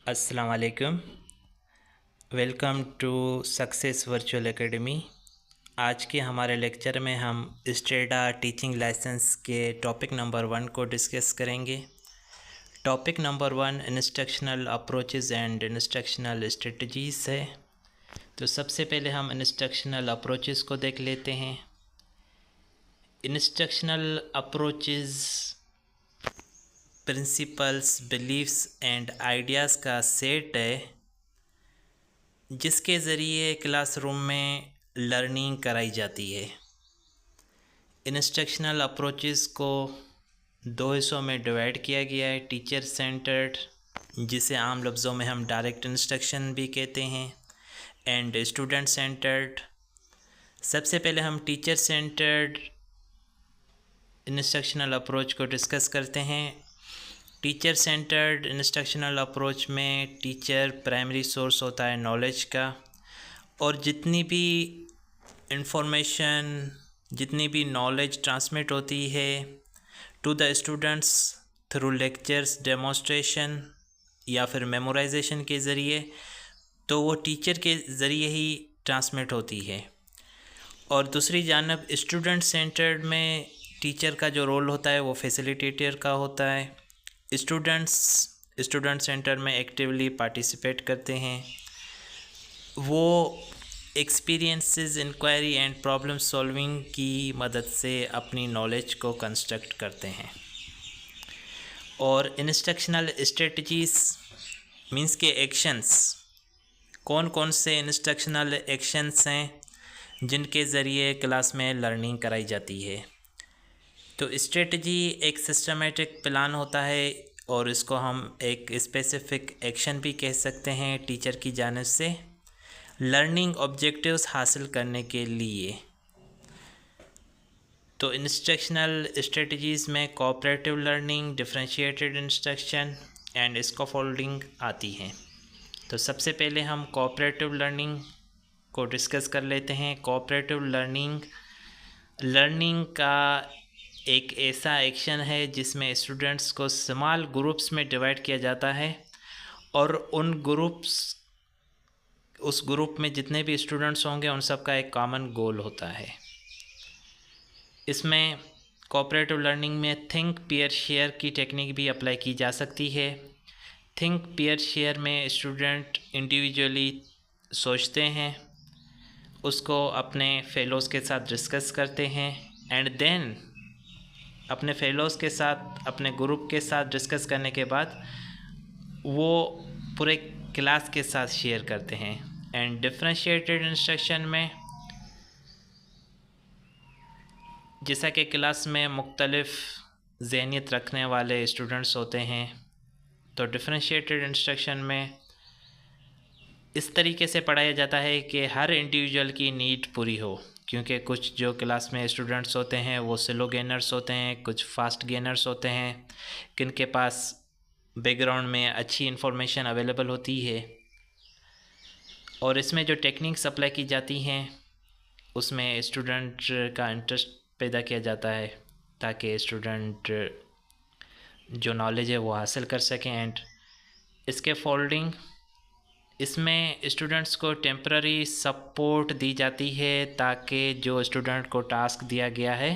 अस्सलाम वालेकुम। Welcome to success virtual academy. आज के हमारे लेक्चर में हम स्टेडा टीचिंग लाइसेंस के टॉपिक नंबर 1 को डिस्कस करेंगे। Topic number 1 instructional approaches and instructional strategies है। तो सबसे पहले हम इंस्ट्रक्शनल अप्रोचेस को देख लेते हैं। Instructional approaches principles, beliefs and ideas का सेट है जिसके ज़रिए क्लासरूम में लर्निंग कराई जाती है। इंस्ट्रक्शनल अप्रोचेस को दो हिस्सों में डिवाइड किया गया है। टीचर सेंटर्ड, जिसे आम लफ्ज़ों में हम डायरेक्ट इंस्ट्रक्शन भी कहते हैं, एंड स्टूडेंट सेंटर्ड। सबसे पहले हम टीचर सेंटर्ड इंस्ट्रक्शनल अप्रोच को डिस्कस करते हैं। टीचर सेंटर्ड इंस्ट्रक्शनल अप्रोच में टीचर प्राइमरी सोर्स होता है नॉलेज का, और जितनी भी इंफॉर्मेशन, जितनी भी नॉलेज ट्रांसमिट होती है to the students through lectures, demonstration या फिर मेमोराइजेशन के ज़रिए, तो वो टीचर के ज़रिए ही ट्रांसमिट होती है। और दूसरी जानब स्टूडेंट सेंटर्ड में टीचर का जो रोल होता है वो फैसिलिटेटर का होता है। स्टूडेंट सेंटर में एक्टिवली पार्टिसिपेट करते हैं। वो experiences, inquiry and problem solving की मदद से अपनी नॉलेज को कंस्ट्रक्ट करते हैं। और इंस्ट्रक्शनल स्ट्रेटजीज़ मींस के एक्शंस, कौन कौन से इंस्ट्रक्शनल एक्शंस हैं जिनके ज़रिए क्लास में लर्निंग कराई जाती है। तो स्ट्रेटजी एक सिस्टमेटिक प्लान होता है, और इसको हम एक स्पेसिफिक एक्शन भी कह सकते हैं टीचर की जानिब से लर्निंग ऑब्जेक्टिव्स हासिल करने के लिए। तो इंस्ट्रक्शनल स्ट्रेटजीज़ में cooperative learning, differentiated instruction and scaffolding आती हैं। तो सबसे पहले हम कोऑपरेटिव लर्निंग को डिस्कस कर लेते हैं। कोऑपरेटिव लर्निंग का एक ऐसा एक्शन है जिसमें स्टूडेंट्स को स्मॉल ग्रुप्स में डिवाइड किया जाता है, और उस ग्रुप में जितने भी स्टूडेंट्स होंगे उन सब का एक कॉमन गोल होता है। इसमें कोऑपरेटिव लर्निंग में थिंक पेयर शेयर की टेक्निक भी अप्लाई की जा सकती है। थिंक पेयर शेयर में स्टूडेंट इंडिविजुअली सोचते हैं, उसको अपने फेलोज़ के साथ डिस्कस करते हैं, एंड देन अपने फेलोज़ के साथ, अपने ग्रुप के साथ डिस्कस करने के बाद वो पूरे क्लास के साथ शेयर करते हैं। एंड डिफरेंशिएटेड इंस्ट्रक्शन में जैसा कि क्लास में मुख्तलिफ ज़हनियत रखने वाले स्टूडेंट्स होते हैं, तो डिफरेंशिएटेड इंस्ट्रक्शन में इस तरीके से पढ़ाया जाता है कि हर इंडिविजुअल की नीड पूरी हो, क्योंकि कुछ जो क्लास में स्टूडेंट्स होते हैं वो स्लो गेनर्स होते हैं, कुछ फास्ट गेनर्स होते हैं, किनके पास बैकग्राउंड में अच्छी इन्फॉर्मेशन अवेलेबल होती है। और इसमें जो टेक्निक्स अप्लाई की जाती हैं उसमें स्टूडेंट का इंटरेस्ट पैदा किया जाता है ताकि स्टूडेंट जो नॉलेज है वो हासिल कर सकें। एंड इसके फोल्डिंग, इसमें स्टूडेंट्स को टेम्पररी सपोर्ट दी जाती है ताकि जो स्टूडेंट को टास्क दिया गया है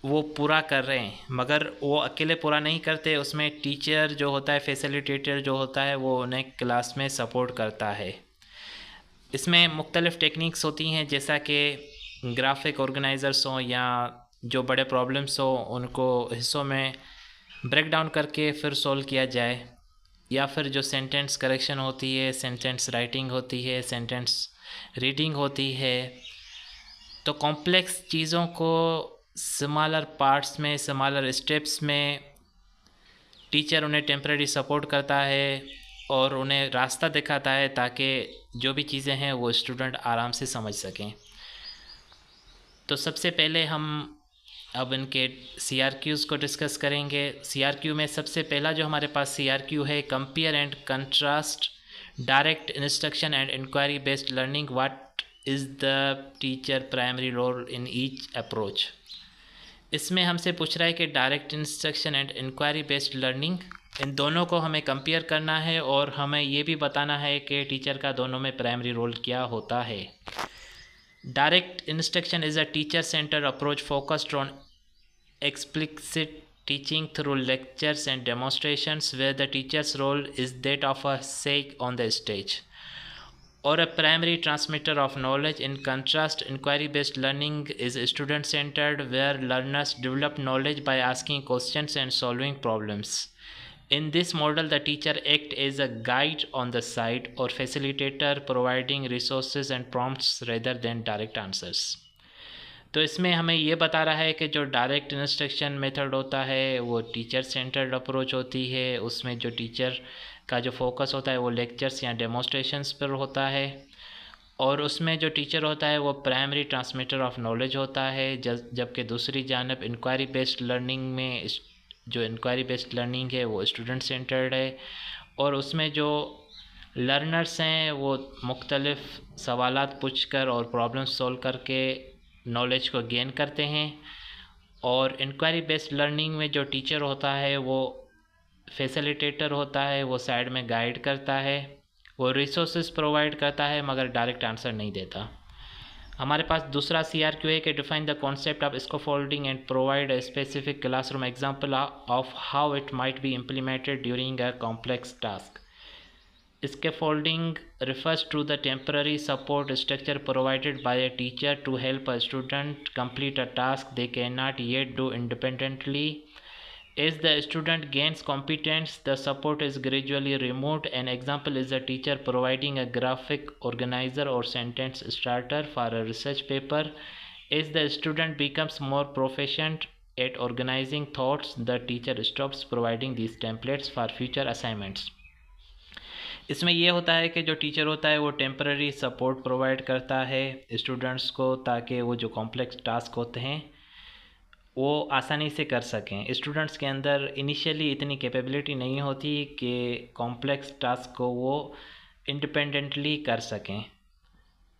वो पूरा कर रहे हैं, मगर वो अकेले पूरा नहीं करते। उसमें टीचर जो होता है, फैसिलिटेटर जो होता है, वो उन्हें क्लास में सपोर्ट करता है। इसमें मुख्तलिफ़ टेक्निक्स होती हैं, जैसा कि ग्राफिक ऑर्गेनाइज़र्स हों या जो बड़े प्रॉब्लम्स हो उनको हिस्सों में ब्रेक डाउन करके फिर सॉल्व किया जाए, या फिर जो सेंटेंस करेक्शन होती है, सेंटेंस राइटिंग होती है, सेंटेंस रीडिंग होती है। तो कॉम्प्लेक्स चीज़ों को स्मॉलर पार्ट्स में, स्मॉलर स्टेप्स में टीचर उन्हें टेम्परेरी सपोर्ट करता है और उन्हें रास्ता दिखाता है ताकि जो भी चीज़ें हैं वो स्टूडेंट आराम से समझ सकें। तो सबसे पहले हम अब इनके CRQs को डिस्कस करेंगे। CRQ में सबसे पहला जो हमारे पास CRQ है, compare and contrast direct instruction and inquiry based learning, what is the teacher primary role in each approach. इसमें हमसे पूछ रहा है कि direct instruction and inquiry based learning इन दोनों को हमें कंपेयर करना है और हमें ये भी बताना है कि टीचर का दोनों में प्राइमरी रोल क्या होता है। Direct instruction is a teacher centre approach focused on explicit teaching through lectures and demonstrations where the teacher's role is that of a sage on the stage or a primary transmitter of knowledge. In contrast, inquiry-based learning is student-centered where learners develop knowledge by asking questions and solving problems. In this model, the teacher acts as a guide on the side or facilitator, providing resources and prompts rather than direct answers. तो इसमें हमें ये बता रहा है कि जो direct instruction method होता है वो टीचर सेंटर्ड अप्रोच होती है। उसमें जो टीचर का जो फोकस होता है वो लेक्चर्स या डेमोस्ट्रेशंस पर होता है, और उसमें जो टीचर होता है वो प्राइमरी ट्रांसमीटर ऑफ नॉलेज होता है। जबकि दूसरी जानब इंक्वायरी बेस्ड लर्निंग में जो इंक्वायरी बेस्ड लर्निंग है वो स्टूडेंट सेंटर्ड है, और उसमें जो लर्नर्स हैं वो मुख्तलिफ सवालात पूछकर और प्रॉब्लम सॉल्व करके नॉलेज को गेन करते हैं। और इंक्वायरी बेस्ड लर्निंग में जो टीचर होता है वो फैसिलिटेटर होता है, वो साइड में गाइड करता है, वो रिसोर्सेज प्रोवाइड करता है मगर डायरेक्ट आंसर नहीं देता। हमारे पास दूसरा CRQ है कि define the concept of scaffolding and provide a specific classroom example of how it might be implemented during a complex task. Scaffolding refers to the temporary support structure provided by a teacher to help a student complete a task they cannot yet do independently. As the student gains competence, the support is gradually removed. An example is a teacher providing a graphic organizer or sentence starter for a research paper. As the student becomes more proficient at organizing thoughts, the teacher stops providing these templates for future assignments. इसमें यह होता है कि जो teacher होता है वो temporary support provide करता है स्टूडेंट्स को ताकि वो जो कॉम्प्लेक्स टास्क होते हैं वो आसानी से कर सकें। स्टूडेंट्स के अंदर इनिशियली इतनी कैपेबिलिटी नहीं होती कि कॉम्प्लेक्स टास्क को वो इंडिपेंडेंटली कर सकें,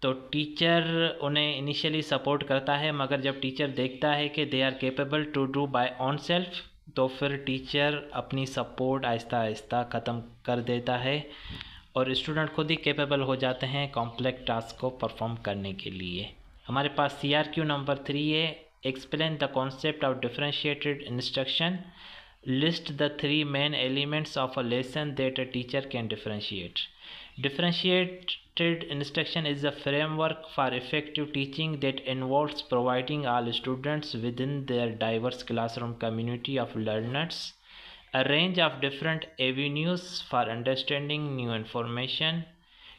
तो टीचर उन्हें इनिशियली सपोर्ट करता है, मगर जब टीचर देखता है कि they are capable to do by on self तो फिर टीचर अपनी सपोर्ट आहिस्ता आहिस्ता ख़त्म कर देता है और स्टूडेंट खुद ही कैपेबल हो जाते हैं कॉम्प्लेक्स टास्क को परफॉर्म करने के लिए। हमारे पास CRQ नंबर 3 है, explain the concept of differentiated instruction, list the 3 main elements of a lesson that a teacher can differentiate. Differentiated instruction is a framework for effective teaching that involves providing all students within their diverse classroom community of learners a range of different avenues for understanding new information.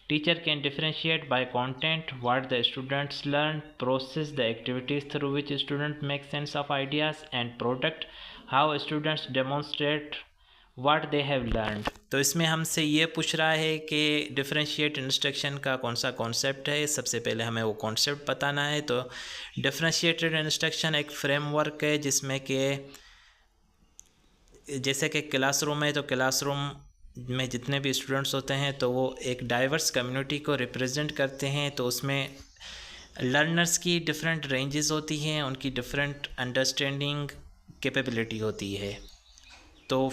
Teacher can differentiate by content, what the students learn, process, the activities through which students make sense of ideas, and product, how students demonstrate what they have learned. तो इसमें हमसे ये पूछ रहा है कि differentiate instruction का कौन सा कॉन्सेप्ट है। सबसे पहले हमें वो कॉन्सेप्ट बताना है। तो डिफरेंशिएटेड इंस्ट्रक्शन एक फ्रेमवर्क है जिसमें कि जैसे कि क्लासरूम है तो क्लासरूम में जितने भी स्टूडेंट्स होते हैं तो वो एक डाइवर्स कम्युनिटी को रिप्रेजेंट करते हैं। तो उसमें लर्नर्स की डिफरेंट रेंजेस होती हैं, उनकी डिफरेंट अंडरस्टैंडिंग कैपेबिलिटी होती है। तो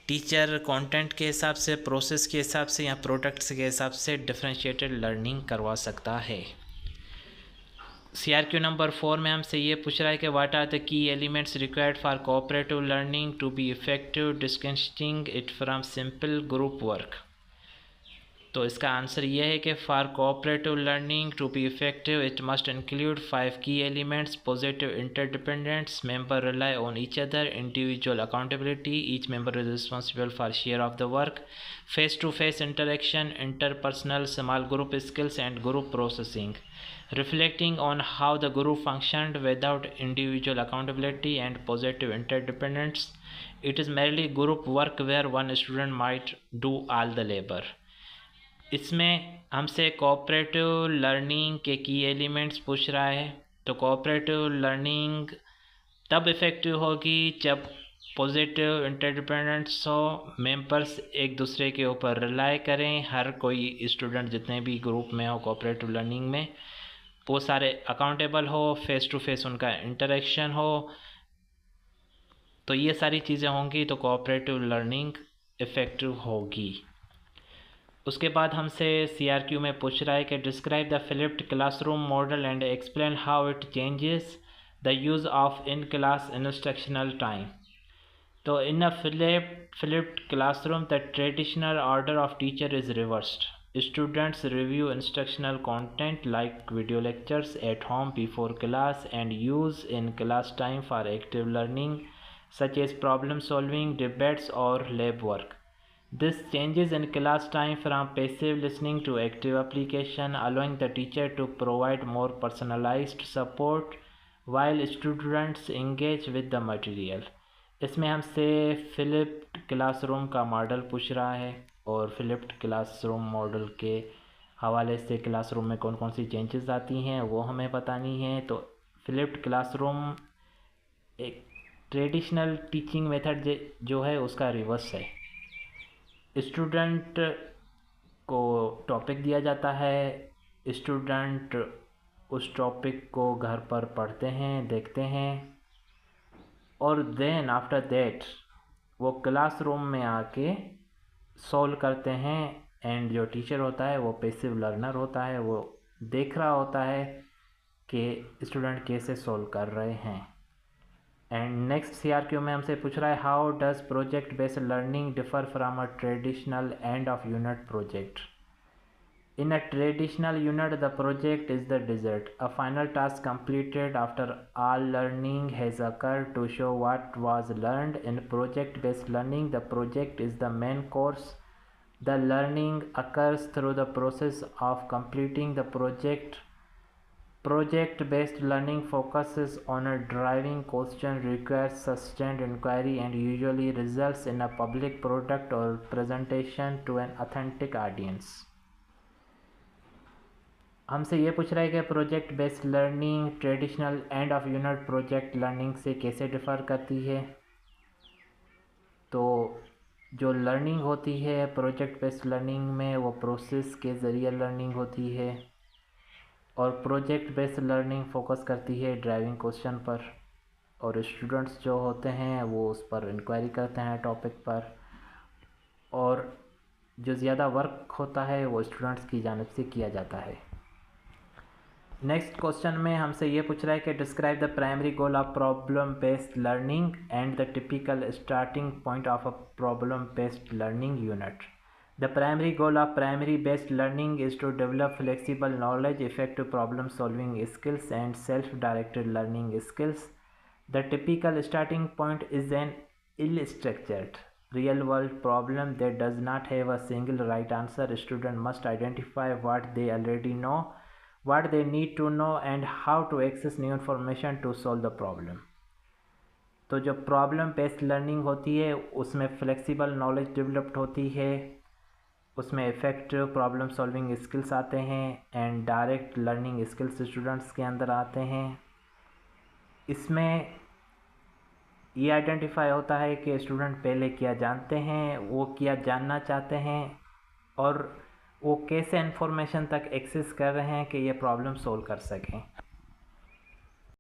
टीचर कंटेंट के हिसाब से, प्रोसेस के हिसाब से या प्रोडक्ट्स के हिसाब से डिफरेंशिएटेड लर्निंग करवा सकता है। CRQ नंबर 4 में हमसे ये पूछ रहा है कि what are the key elements required for cooperative learning to be effective, distinguishing it from simple group work. तो इसका आंसर ये है कि for cooperative learning to be effective it must include 5 key elements: positive interdependence, member rely on each other, individual accountability, each member is responsible for share of the work, face to face interaction, interpersonal small group skills and group processing, reflecting on how the group functioned without individual accountability and positive interdependence. It is merely group work where one student might do all the labor. इसमें हमसे cooperative learning के की elements पूछ रहा है। तो cooperative learning तब effective होगी जब पॉजिटिव इंटरडिपेंडेंस हो, मेंबर्स एक दूसरे के ऊपर रिलाई करें, हर कोई स्टूडेंट जितने भी ग्रुप में हो कोऑपरेटिव लर्निंग में वो सारे अकाउंटेबल हो, फेस टू फेस उनका इंटरेक्शन हो, तो ये सारी चीज़ें होंगी तो कोऑपरेटिव लर्निंग इफ़ेक्टिव होगी। उसके बाद हमसे CRQ में पूछ रहा है कि describe the flipped classroom model and explain how it changes the use of in class instructional time. तो इन अ flipped classroom, the traditional order of teacher is reversed. Students review instructional content like video lectures at home before class and use in class time for active learning such as problem solving, debates or lab work. This changes in class time from passive listening to active application, allowing the teacher to provide more personalized support while students engage with the material. इसमें हमसे flipped classroom का model पूछ रहा है और flipped classroom model के हवाले से क्लासरूम में कौन कौन सी चेंजेस आती हैं वो हमें बतानी है। तो फ़्लिप्ड क्लासरूम एक ट्रेडिशनल टीचिंग मेथड जो है उसका रिवर्स है। स्टूडेंट को टॉपिक दिया जाता है, स्टूडेंट उस टॉपिक को घर पर पढ़ते हैं, देखते हैं और देन आफ्टर दैट वो क्लासरूम में आके सॉल्व करते हैं। एंड जो टीचर होता है वो पैसिव लर्नर होता है, वो देख रहा होता है कि स्टूडेंट कैसे सॉल्व कर रहे हैं। एंड नेक्स्ट CRQ में हमसे पूछ रहा है how does project based learning differ from a traditional end of unit project. In a traditional unit, the project is the result, a final task completed after all learning has occurred to show what was learned. In project-based learning, the project is the main course. The learning occurs through the process of completing the project. Project-based learning focuses on a driving question, requires sustained inquiry, and usually results in a public product or presentation to an authentic audience. हमसे ये पूछ रहा है कि project based learning traditional end of unit project learning से कैसे differ करती है। तो जो लर्निंग होती है प्रोजेक्ट बेस्ड लर्निंग में वो प्रोसेस के ज़रिए लर्निंग होती है और प्रोजेक्ट बेस्ड लर्निंग फोकस करती है ड्राइविंग क्वेश्चन पर और स्टूडेंट्स जो होते हैं वो उस पर इंक्वायरी करते हैं टॉपिक पर और जो ज़्यादा वर्क होता है वो स्टूडेंट्स की जानिब से किया जाता है। नेक्स्ट क्वेश्चन में हमसे ये पूछ रहा है कि describe the primary goal of problem based learning and the typical starting point of a problem based learning unit. The primary goal of primary based learning is to develop flexible knowledge, effective problem solving skills and self directed learning skills. The typical starting point is an ill structured real world problem that does not have a single right answer. Student must identify what they already know, what they need to know and how to access new information to solve the problem. तो जो problem based learning होती है उसमें flexible knowledge developed होती है, उसमें effective problem solving skills आते हैं and direct learning skills students के अंदर आते हैं। इसमें ये आइडेंटिफाई होता है कि स्टूडेंट पहले क्या जानते हैं, वो क्या जानना चाहते हैं और वो कैसे इन्फॉर्मेशन तक एक्सेस कर रहे हैं कि ये प्रॉब्लम सोल्व कर सकें।